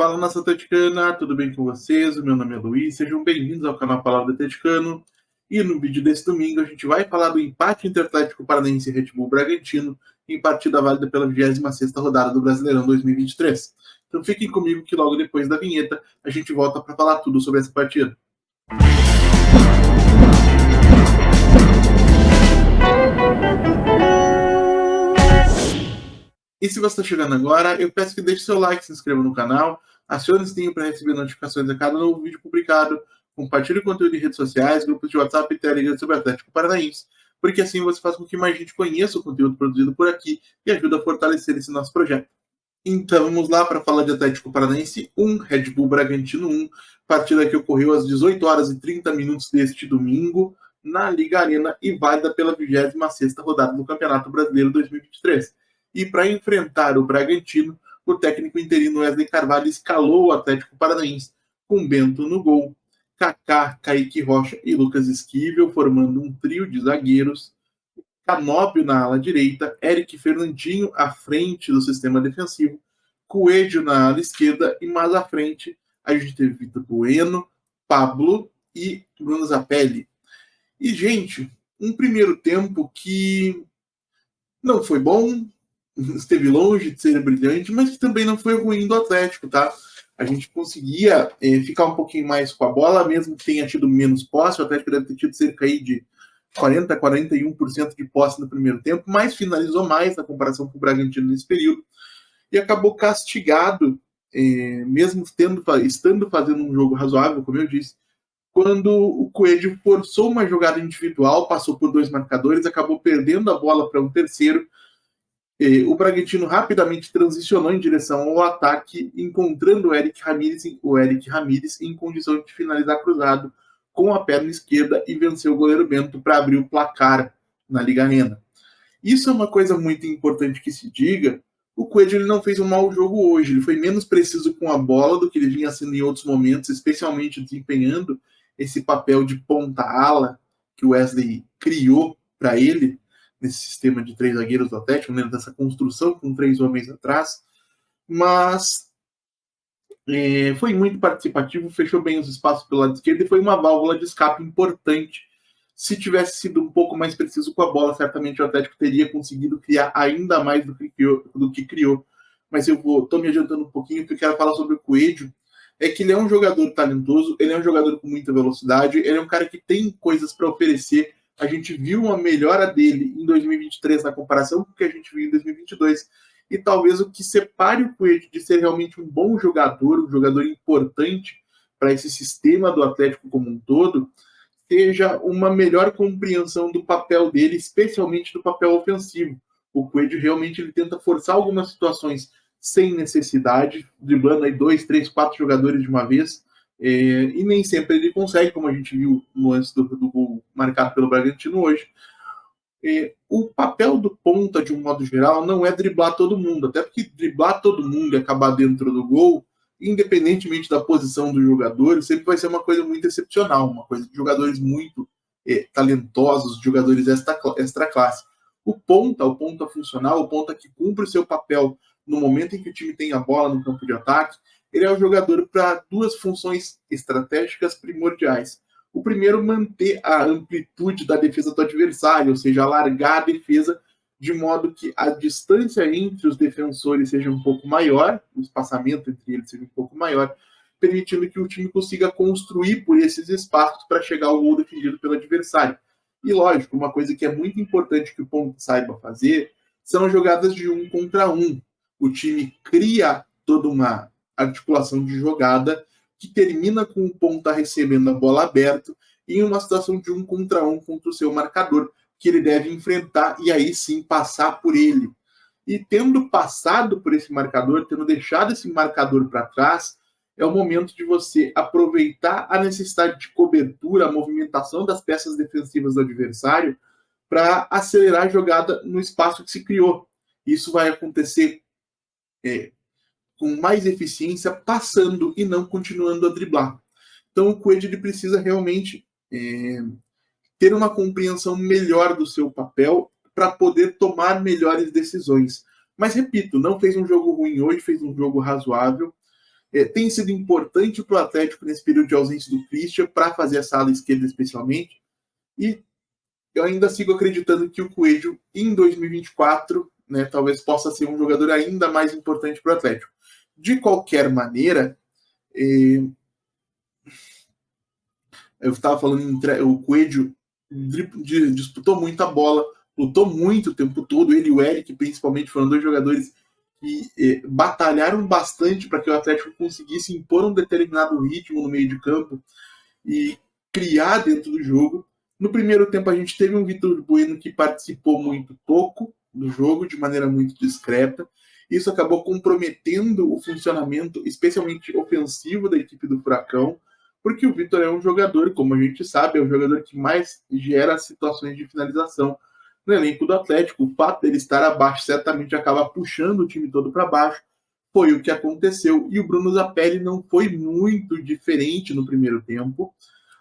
Fala, nação atleticana, tudo bem com vocês? O meu nome é Luiz, sejam bem-vindos ao canal Palavra Atleticano. E no vídeo desse domingo a gente vai falar do empate entre Atlético Paranaense e Red Bull Bragantino em partida válida pela 26ª rodada do Brasileirão 2023. Então fiquem comigo que logo depois da vinheta a gente volta para falar tudo sobre essa partida. E se você está chegando agora, eu peço que deixe seu like, se inscreva no canal, acione o sininho para receber notificações a cada novo vídeo publicado, compartilhe o conteúdo em redes sociais, grupos de WhatsApp e Telegram sobre o Atlético Paranaense, porque assim você faz com que mais gente conheça o conteúdo produzido por aqui e ajuda a fortalecer esse nosso projeto. Então vamos lá para falar de Atlético Paranaense 1, Red Bull Bragantino 1, partida que ocorreu às 18 horas e 30 minutos deste domingo, na Liga Arena e válida pela 26ª rodada do Campeonato Brasileiro 2023. E para enfrentar o Bragantino, o técnico interino Wesley Carvalho escalou o Atlético Paranaense com Bento no gol, Kaká, Kaique Rocha e Lucas Esquivel, formando um trio de zagueiros, Canóbio na ala direita, Eric Fernandinho à frente do sistema defensivo, Coelho na ala esquerda e mais à frente a gente teve Vitor Bueno, Pablo e Bruno Zapelli. E, gente, um primeiro tempo que não foi bom, esteve longe de ser brilhante, mas que também não foi ruim do Atlético, tá? A gente conseguia ficar um pouquinho mais com a bola, mesmo que tenha tido menos posse. O Atlético deve ter tido cerca aí de 40% a 41% de posse no primeiro tempo, mas finalizou mais na comparação com o Bragantino nesse período e acabou castigado, mesmo estando fazendo um jogo razoável, como eu disse, quando o Coelho forçou uma jogada individual, passou por dois marcadores, acabou perdendo a bola para um terceiro. O Bragantino rapidamente transicionou em direção ao ataque, encontrando o Eric Ramírez em condição de finalizar cruzado com a perna esquerda e venceu o goleiro Bento para abrir o placar na Liga Arena. Isso é uma coisa muito importante que se diga. O Coelho ele não fez um mau jogo hoje, ele foi menos preciso com a bola do que ele vinha sendo em outros momentos, especialmente desempenhando esse papel de ponta-ala que o Wesley criou para ele, nesse sistema de três zagueiros do Atlético, né, dessa construção com três homens atrás, mas foi muito participativo, fechou bem os espaços pelo lado esquerdo e foi uma válvula de escape importante. Se tivesse sido um pouco mais preciso com a bola, certamente o Atlético teria conseguido criar ainda mais do que criou. Mas eu estou me adiantando um pouquinho, porque eu quero falar sobre o Coelho. É que ele é um jogador talentoso, ele é um jogador com muita velocidade, ele é um cara que tem coisas para oferecer. A gente viu uma melhora dele em 2023 na comparação com o que a gente viu em 2022. E talvez o que separe o Coelho de ser realmente um bom jogador, um jogador importante para esse sistema do Atlético como um todo, seja uma melhor compreensão do papel dele, especialmente do papel ofensivo. O Coelho realmente ele tenta forçar algumas situações sem necessidade, driblando aí 2, 3, 4 jogadores de uma vez, e nem sempre ele consegue, como a gente viu no lance do gol marcado pelo Bragantino hoje. O papel do ponta, de um modo geral, não é driblar todo mundo, até porque driblar todo mundo e acabar dentro do gol, independentemente da posição do jogador, sempre vai ser uma coisa muito excepcional, uma coisa de jogadores muito talentosos, jogadores extra classe. O ponta funcional, o ponta que cumpre o seu papel no momento em que o time tem a bola no campo de ataque, ele é o jogador para duas funções estratégicas primordiais. O primeiro, manter a amplitude da defesa do adversário, ou seja, alargar a defesa de modo que a distância entre os defensores seja um pouco maior, o espaçamento entre eles seja um pouco maior, permitindo que o time consiga construir por esses espaços para chegar ao gol defendido pelo adversário. E lógico, uma coisa que é muito importante que o ponto saiba fazer são jogadas de 1 contra 1. O time cria toda uma articulação de jogada que termina com o ponta recebendo a bola aberta em uma situação de 1 contra 1 contra o seu marcador, que ele deve enfrentar e aí sim passar por ele. E tendo passado por esse marcador, tendo deixado esse marcador para trás, é o momento de você aproveitar a necessidade de cobertura, a movimentação das peças defensivas do adversário para acelerar a jogada no espaço que se criou. Isso vai acontecer com mais eficiência, passando e não continuando a driblar. Então o Coelho ele precisa realmente ter uma compreensão melhor do seu papel para poder tomar melhores decisões. Mas repito, não fez um jogo ruim hoje, fez um jogo razoável. tem sido importante para o Atlético nesse período de ausência do Christian, para fazer essa ala esquerda especialmente, e eu ainda sigo acreditando que o Coelho, em 2024, né, talvez possa ser um jogador ainda mais importante para o Atlético. De qualquer maneira, eu estava falando, o Coelho disputou muita bola, lutou muito o tempo todo, ele e o Eric, principalmente, foram dois jogadores que batalharam bastante para que o Atlético conseguisse impor um determinado ritmo no meio de campo e criar dentro do jogo. No primeiro tempo, a gente teve um Vitor Bueno que participou muito pouco do jogo, de maneira muito discreta. Isso acabou comprometendo o funcionamento, especialmente ofensivo, da equipe do Furacão, porque o Vitor é um jogador, como a gente sabe, é o jogador que mais gera situações de finalização no elenco do Atlético. O fato dele estar abaixo certamente acaba puxando o time todo para baixo. Foi o que aconteceu. E o Bruno Zapelli não foi muito diferente no primeiro tempo,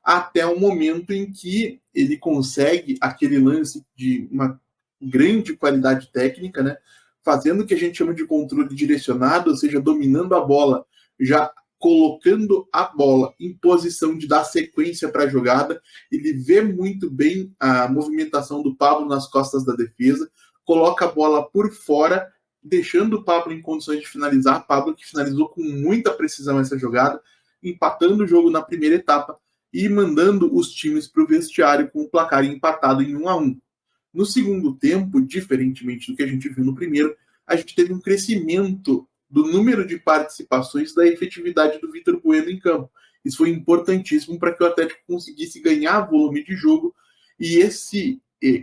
até o momento em que ele consegue aquele lance de uma grande qualidade técnica, né? Fazendo o que a gente chama de controle direcionado, ou seja, dominando a bola, já colocando a bola em posição de dar sequência para a jogada. Ele vê muito bem a movimentação do Pablo nas costas da defesa, coloca a bola por fora, deixando o Pablo em condições de finalizar. Pablo que finalizou com muita precisão essa jogada, empatando o jogo na primeira etapa e mandando os times para o vestiário com o placar empatado em 1-1. No segundo tempo, diferentemente do que a gente viu no primeiro, a gente teve um crescimento do número de participações, da efetividade do Vitor Bueno em campo. Isso foi importantíssimo para que o Atlético conseguisse ganhar volume de jogo, e esse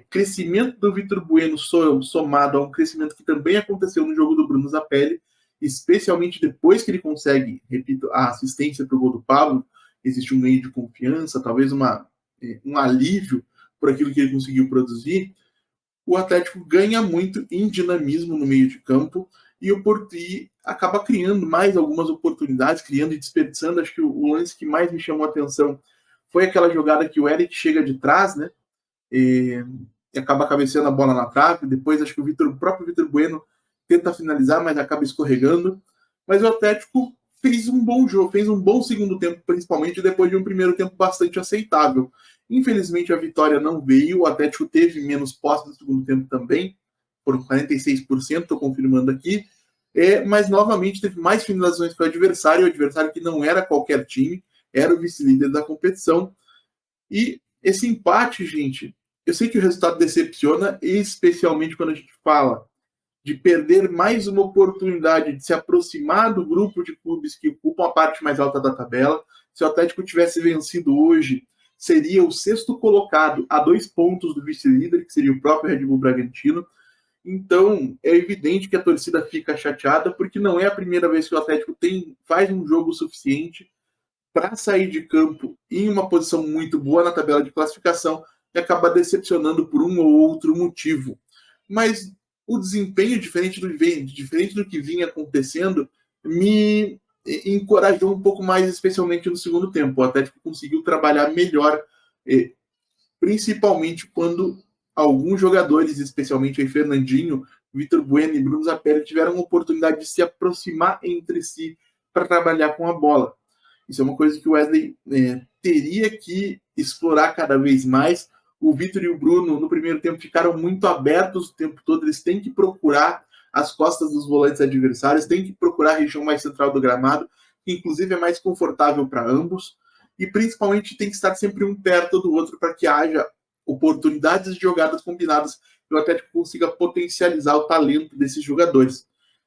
crescimento do Vitor Bueno somado a um crescimento que também aconteceu no jogo do Bruno Zapelli, especialmente depois que ele consegue, repito, a assistência para o gol do Pablo, existe um meio de confiança, talvez um alívio por aquilo que ele conseguiu produzir. O Atlético ganha muito em dinamismo no meio de campo e o Porti acaba criando mais algumas oportunidades, criando e desperdiçando. Acho que o lance que mais me chamou a atenção foi aquela jogada que o Eric chega de trás, né? E acaba cabeceando a bola na trave. Depois acho que o próprio Vitor Bueno tenta finalizar, mas acaba escorregando. Mas o Atlético fez um bom jogo, fez um bom segundo tempo, principalmente depois de um primeiro tempo bastante aceitável. Infelizmente a vitória não veio, o Atlético teve menos posse no segundo tempo também, por 46%, estou confirmando aqui, mas novamente teve mais finalizações que o adversário que não era qualquer time, era o vice-líder da competição. E esse empate, gente, eu sei que o resultado decepciona, especialmente quando a gente fala de perder mais uma oportunidade de se aproximar do grupo de clubes que ocupam a parte mais alta da tabela. Se o Atlético tivesse vencido hoje, seria o sexto colocado a 2 pontos do vice-líder, que seria o próprio Red Bull Bragantino. Então, é evidente que a torcida fica chateada, porque não é a primeira vez que o Atlético faz um jogo suficiente para sair de campo em uma posição muito boa na tabela de classificação e acaba decepcionando por um ou outro motivo. Mas o desempenho, diferente do que vinha acontecendo, me encorajou um pouco mais, especialmente no segundo tempo. O Atlético conseguiu trabalhar melhor, principalmente quando alguns jogadores, especialmente aí Fernandinho, Vitor Bueno e Bruno Zapelli, tiveram a oportunidade de se aproximar entre si para trabalhar com a bola. Isso é uma coisa que o Wesley teria que explorar cada vez mais. O Vitor e o Bruno, no primeiro tempo, ficaram muito abertos o tempo todo. Eles têm que procurar as costas dos volantes adversários, têm que procurar a região mais central do gramado, que inclusive é mais confortável para ambos. E principalmente tem que estar sempre um perto do outro para que haja oportunidades de jogadas combinadas e o Atlético consiga potencializar o talento desses jogadores.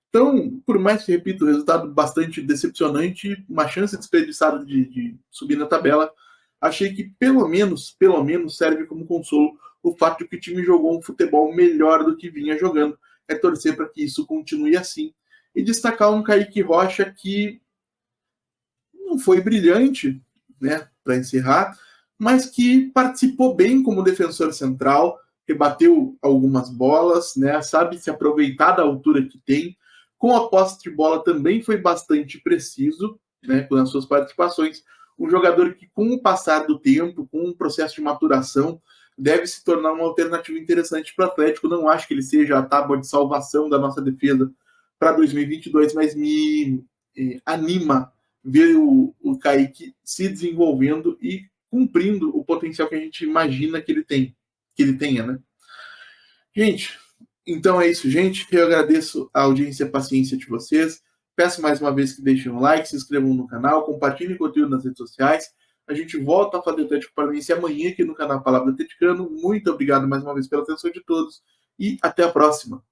Então, por mais que, repito, o resultado bastante decepcionante, uma chance desperdiçada de subir na tabela, achei que pelo menos serve como consolo o fato de que o time jogou um futebol melhor do que vinha jogando. É torcer para que isso continue assim. E destacar um Kaique Rocha que não foi brilhante, né, para encerrar, mas que participou bem como defensor central, rebateu algumas bolas, né, sabe se aproveitar da altura que tem. Com a posse de bola também foi bastante preciso, né, com as suas participações. Um jogador que, com o passar do tempo, com um processo de maturação, deve se tornar uma alternativa interessante para o Atlético. Não acho que ele seja a tábua de salvação da nossa defesa para 2022, mas me anima ver o Kaique se desenvolvendo e cumprindo o potencial que a gente imagina que ele tenha, né? Gente, então é isso, gente. Eu agradeço a audiência e a paciência de vocês. Peço mais uma vez que deixem um like, se inscrevam no canal, compartilhem o conteúdo nas redes sociais. A gente volta a fazer o Atlético Paranaense amanhã aqui no canal Palavra Atleticano. Muito obrigado mais uma vez pela atenção de todos e até a próxima.